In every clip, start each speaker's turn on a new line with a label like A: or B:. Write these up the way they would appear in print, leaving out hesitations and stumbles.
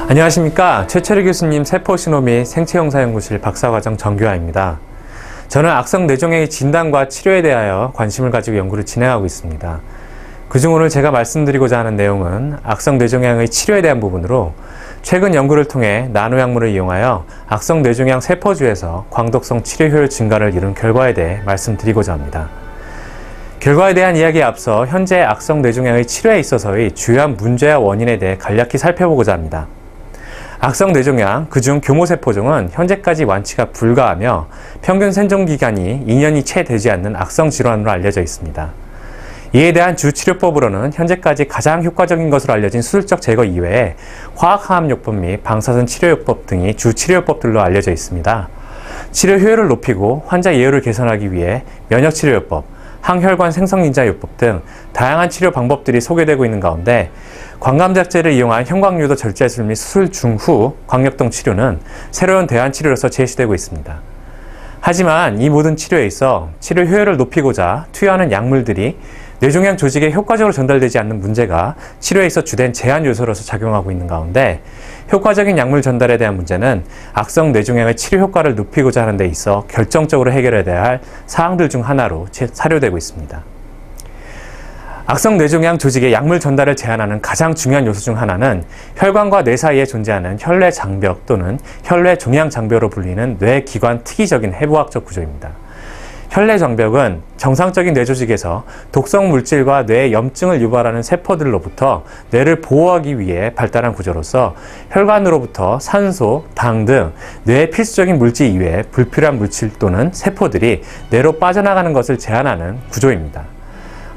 A: 안녕하십니까. 최철희 교수님 세포신호 및 생체형사연구실 박사과정 정규하입니다. 저는 악성 뇌종양의 진단과 치료에 대하여 관심을 가지고 연구를 진행하고 있습니다. 그중 오늘 제가 말씀드리고자 하는 내용은 악성 뇌종양의 치료에 대한 부분으로 최근 연구를 통해 나노약물을 이용하여 악성 뇌종양 세포주에서 광독성 치료 효율 증가를 이룬 결과에 대해 말씀드리고자 합니다. 결과에 대한 이야기에 앞서 현재 악성 뇌종양의 치료에 있어서의 주요한 문제와 원인에 대해 간략히 살펴보고자 합니다. 악성 뇌종양, 그중 교모세포종은 현재까지 완치가 불가하며 평균 생존기간이 2년이 채 되지 않는 악성 질환으로 알려져 있습니다. 이에 대한 주치료법으로는 현재까지 가장 효과적인 것으로 알려진 수술적 제거 이외에 화학화합요법 및 방사선 치료요법 등이 주치료요법들로 알려져 있습니다. 치료 효율을 높이고 환자 예후를 개선하기 위해 면역치료요법, 항혈관 생성인자요법 등 다양한 치료 방법들이 소개되고 있는 가운데 광감작제를 이용한 형광유도 절제술 및 수술 중후 광역동 치료는 새로운 대안 치료로서 제시되고 있습니다. 하지만 이 모든 치료에 있어 치료 효율을 높이고자 투여하는 약물들이 뇌종양 조직에 효과적으로 전달되지 않는 문제가 치료에 있어 주된 제한 요소로서 작용하고 있는 가운데 효과적인 약물 전달에 대한 문제는 악성 뇌종양의 치료 효과를 높이고자 하는 데 있어 결정적으로 해결해야 할 사항들 중 하나로 사료되고 있습니다. 악성 뇌종양 조직의 약물 전달을 제한하는 가장 중요한 요소 중 하나는 혈관과 뇌 사이에 존재하는 혈뇌장벽 또는 혈뇌종양장벽으로 불리는 뇌기관 특이적인 해부학적 구조입니다. 혈뇌장벽은 정상적인 뇌조직에서 독성 물질과 뇌 염증을 유발하는 세포들로부터 뇌를 보호하기 위해 발달한 구조로서 혈관으로부터 산소, 당 등 뇌의 필수적인 물질 이외에 불필요한 물질 또는 세포들이 뇌로 빠져나가는 것을 제한하는 구조입니다.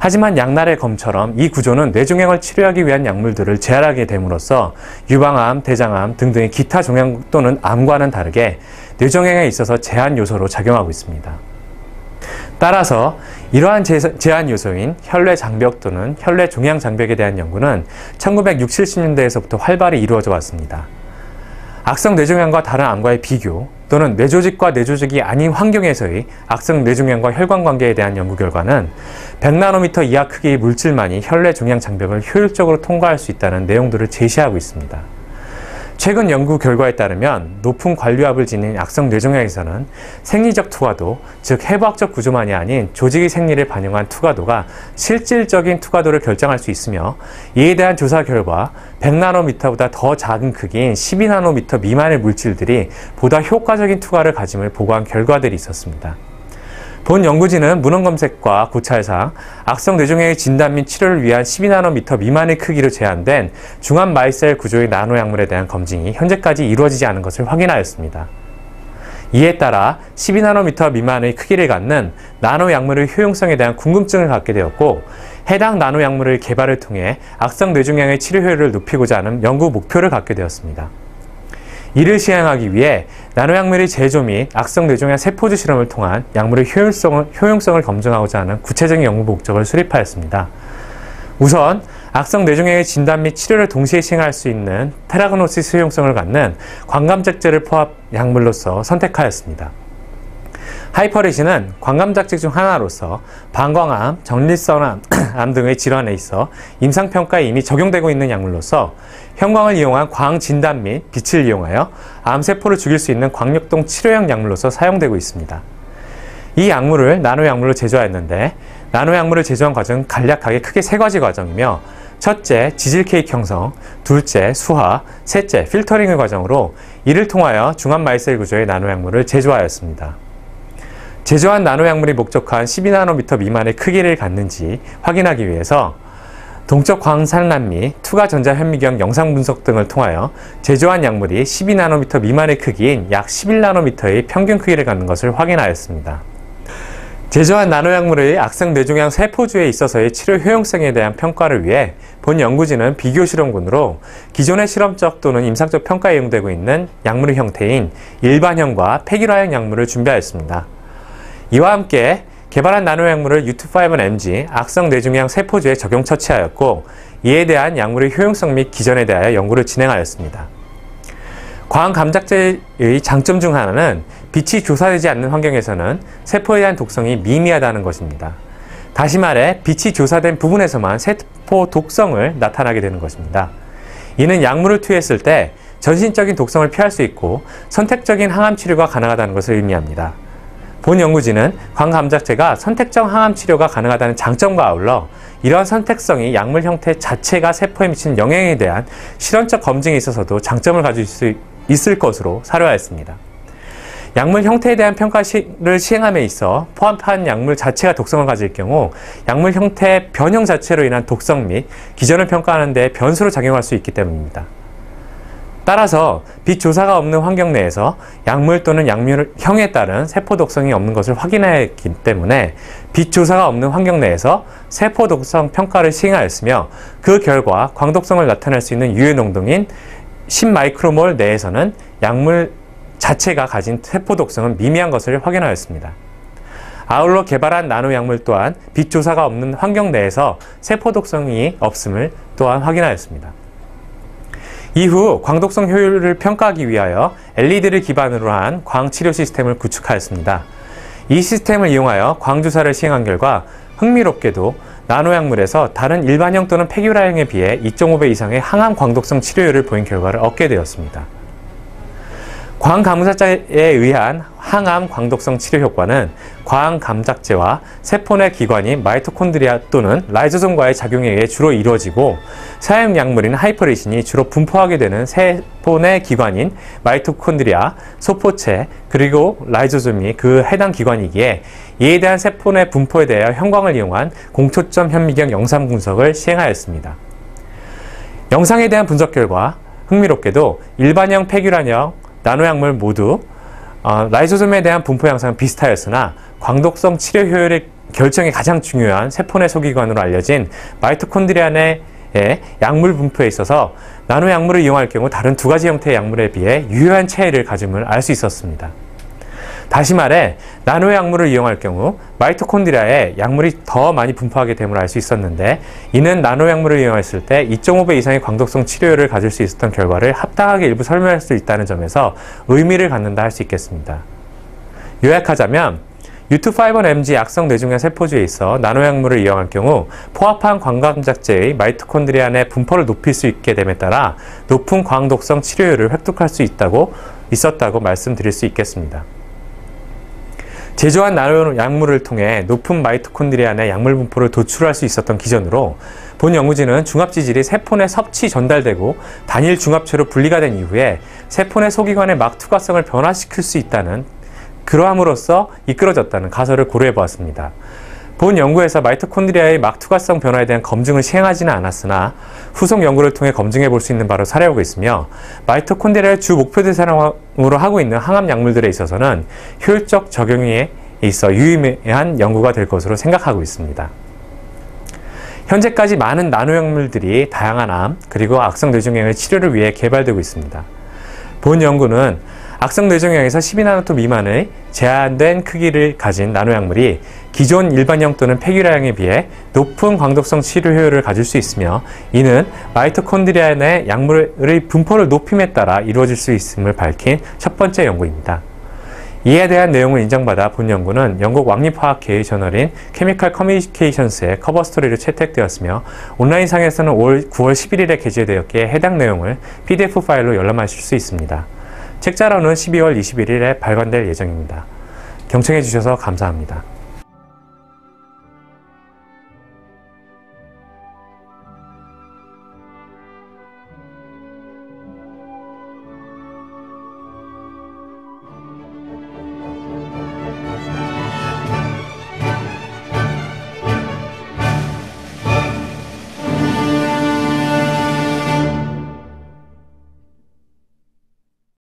A: 하지만 양날의 검처럼 이 구조는 뇌종양을 치료하기 위한 약물들을 제한하게 됨으로써 유방암, 대장암 등등의 기타 종양 또는 암과는 다르게 뇌종양에 있어서 제한 요소로 작용하고 있습니다. 따라서 이러한 제한 요소인 혈뇌장벽 또는 혈뇌종양장벽에 대한 연구는 1960, 70년대에서부터 활발히 이루어져 왔습니다. 악성 뇌종양과 다른 암과의 비교 또는 뇌조직과 뇌조직이 아닌 환경에서의 악성 뇌종양과 혈관 관계에 대한 연구 결과는 100나노미터 이하 크기의 물질만이 혈뇌종양장벽을 효율적으로 통과할 수 있다는 내용들을 제시하고 있습니다. 최근 연구 결과에 따르면 높은 관류압을 지닌 악성 뇌종양에서는 생리적 투과도, 즉 해부학적 구조만이 아닌 조직의 생리를 반영한 투과도가 실질적인 투과도를 결정할 수 있으며 이에 대한 조사 결과 100나노미터보다 더 작은 크기인 12나노미터 미만의 물질들이 보다 효과적인 투과를 가짐을 보고한 결과들이 있었습니다. 본 연구진은 문헌검색과 고찰상 악성 뇌종양의 진단 및 치료를 위한 12나노미터 미만의 크기로 제한된 중암 마이셀 구조의 나노약물에 대한 검증이 현재까지 이루어지지 않은 것을 확인하였습니다. 이에 따라 12나노미터 미만의 크기를 갖는 나노약물의 효용성에 대한 궁금증을 갖게 되었고 해당 나노약물의 개발을 통해 악성 뇌종양의 치료 효율을 높이고자 하는 연구 목표를 갖게 되었습니다. 이를 시행하기 위해 나노약물의 제조 및 악성 뇌종양 세포주 실험을 통한 약물의 효용성을 검증하고자 하는 구체적인 연구 목적을 수립하였습니다. 우선 악성 뇌종양의 진단 및 치료를 동시에 시행할 수 있는 테라그노시스 효용성을 갖는 광감작제를 포함 약물로서 선택하였습니다. 하이퍼레신은 광감작제 중 하나로서 방광암, 전립선암 등의 질환에 있어 임상평가에 이미 적용되고 있는 약물로서 형광을 이용한 광진단 및 빛을 이용하여 암세포를 죽일 수 있는 광역동 치료형 약물로서 사용되고 있습니다. 이 약물을 나노약물로 제조하였는데 나노약물을 제조한 과정은 간략하게 크게 세 가지 과정이며 첫째, 지질 케이크 형성, 둘째, 수화, 셋째, 필터링의 과정으로 이를 통하여 중암 마이셀 구조의 나노약물을 제조하였습니다. 제조한 나노약물이 목적한 12나노미터 미만의 크기를 갖는지 확인하기 위해서 동적 광산란 및 투과 전자현미경 영상 분석 등을 통하여 제조한 약물이 12나노미터 미만의 크기인 약 11나노미터의 평균 크기를 갖는 것을 확인하였습니다. 제조한 나노약물의 악성 뇌종양 세포주에 있어서의 치료 효용성에 대한 평가를 위해 본 연구진은 비교 실험군으로 기존의 실험적 또는 임상적 평가에 이용되고 있는 약물의 형태인 일반형과 폐기화형 약물을 준비하였습니다. 이와 함께 개발한 나노약물을 U251mg 악성 뇌종양 세포주에 적용 처치하였고 이에 대한 약물의 효용성 및 기전에 대하여 연구를 진행하였습니다. 광감작제의 장점 중 하나는 빛이 조사되지 않는 환경에서는 세포에 대한 독성이 미미하다는 것입니다. 다시 말해 빛이 조사된 부분에서만 세포 독성을 나타나게 되는 것입니다. 이는 약물을 투여했을 때 전신적인 독성을 피할 수 있고 선택적인 항암 치료가 가능하다는 것을 의미합니다. 본 연구진은 광감작제가 선택적 항암 치료가 가능하다는 장점과 아울러 이러한 선택성이 약물 형태 자체가 세포에 미치는 영향에 대한 실험적 검증에 있어서도 장점을 가질 수 있을 것으로 사료하였습니다. 약물 형태에 대한 평가를 시행함에 있어 포함한 약물 자체가 독성을 가질 경우 약물 형태 변형 자체로 인한 독성 및 기전을 평가하는 데 변수로 작용할 수 있기 때문입니다. 따라서 빛 조사가 없는 환경 내에서 약물 또는 약물형에 따른 세포 독성이 없는 것을 확인했기 때문에 빛 조사가 없는 환경 내에서 세포 독성 평가를 시행하였으며 그 결과 광독성을 나타낼 수 있는 유해 농도인 10마이크로몰 내에서는 약물 자체가 가진 세포 독성은 미미한 것을 확인하였습니다. 아울러 개발한 나노 약물 또한 빛 조사가 없는 환경 내에서 세포 독성이 없음을 또한 확인하였습니다. 이후 광독성 효율을 평가하기 위하여 LED를 기반으로 한 광치료 시스템을 구축하였습니다. 이 시스템을 이용하여 광주사를 시행한 결과 흥미롭게도 나노약물에서 다른 일반형 또는 폐기율화형에 비해 2.5배 이상의 항암 광독성 치료율을 보인 결과를 얻게 되었습니다. 광감작제에 의한 항암 광독성 치료 효과는 광감작제와 세포 내 기관인 마이토콘드리아 또는 라이조솜과의 작용에 의해 주로 이루어지고 사용 약물인 하이퍼리신이 주로 분포하게 되는 세포 내 기관인 마이토콘드리아, 소포체, 그리고 라이조솜이 그 해당 기관이기에 이에 대한 세포 내 분포에 대하여 형광을 이용한 공초점 현미경 영상 분석을 시행하였습니다. 영상에 대한 분석 결과 흥미롭게도 일반형, 폐기율화형, 나노약물 모두 라이소솜에 대한 분포 양상은 비슷하였으나 광독성 치료 효율의 결정이 가장 중요한 세포 내 소기관으로 알려진 마이토콘드리아 내의 약물 분포에 있어서 나노약물을 이용할 경우 다른 두 가지 형태의 약물에 비해 유효한 차이를 가짐을 알 수 있었습니다. 다시 말해 나노약물을 이용할 경우 마이토콘드리아에 약물이 더 많이 분포하게 됨을 알 수 있었는데 이는 나노약물을 이용했을 때 2.5배 이상의 광독성 치료율을 가질 수 있었던 결과를 합당하게 일부 설명할 수 있다는 점에서 의미를 갖는다 할 수 있겠습니다. 요약하자면 U251MG 악성 뇌종양 세포주에 있어 나노약물을 이용할 경우 포합한 광감작제의 마이토콘드리아 내 분포를 높일 수 있게 됨에 따라 높은 광독성 치료율을 획득할 수 있었다고 말씀드릴 수 있겠습니다. 제조한 나노약물을 통해 높은 마이토콘드리아 내 약물 분포를 도출할 수 있었던 기전으로 본 연구진은 중합지질이 세포 내 섭취 전달되고 단일 중합체로 분리가 된 이후에 세포 내 소기관의 막투과성을 변화시킬 수 있다는 그러함으로써 이끌어졌다는 가설을 고려해 보았습니다. 본 연구에서 마이토콘드리아의 막투과성 변화에 대한 검증을 시행하지는 않았으나 후속 연구를 통해 검증해 볼 수 있는 바로 사례하고 있으며 마이토콘드리아를 주 목표 대상으로 하고 있는 항암 약물들에 있어서는 효율적 적용에 있어 유의미한 연구가 될 것으로 생각하고 있습니다. 현재까지 많은 나노약물들이 다양한 암 그리고 악성 뇌종양의 치료를 위해 개발되고 있습니다. 본 연구는 악성 뇌종양에서 12나노톤 미만의 제한된 크기를 가진 나노약물이 기존 일반형 또는 폐기율화형에 비해 높은 광독성 치료 효율을 가질 수 있으며 이는 마이토콘드리아 내 약물의 분포를 높임에 따라 이루어질 수 있음을 밝힌 첫 번째 연구입니다. 이에 대한 내용을 인정받아 본 연구는 영국 왕립화학계의 저널인 케미컬 커뮤니케이션스의 커버 스토리로 채택되었으며 온라인상에서는 올 9월 11일에 게재되었기에 해당 내용을 PDF 파일로 열람하실 수 있습니다. 책자로는 12월 21일에 발간될 예정입니다. 경청해 주셔서 감사합니다.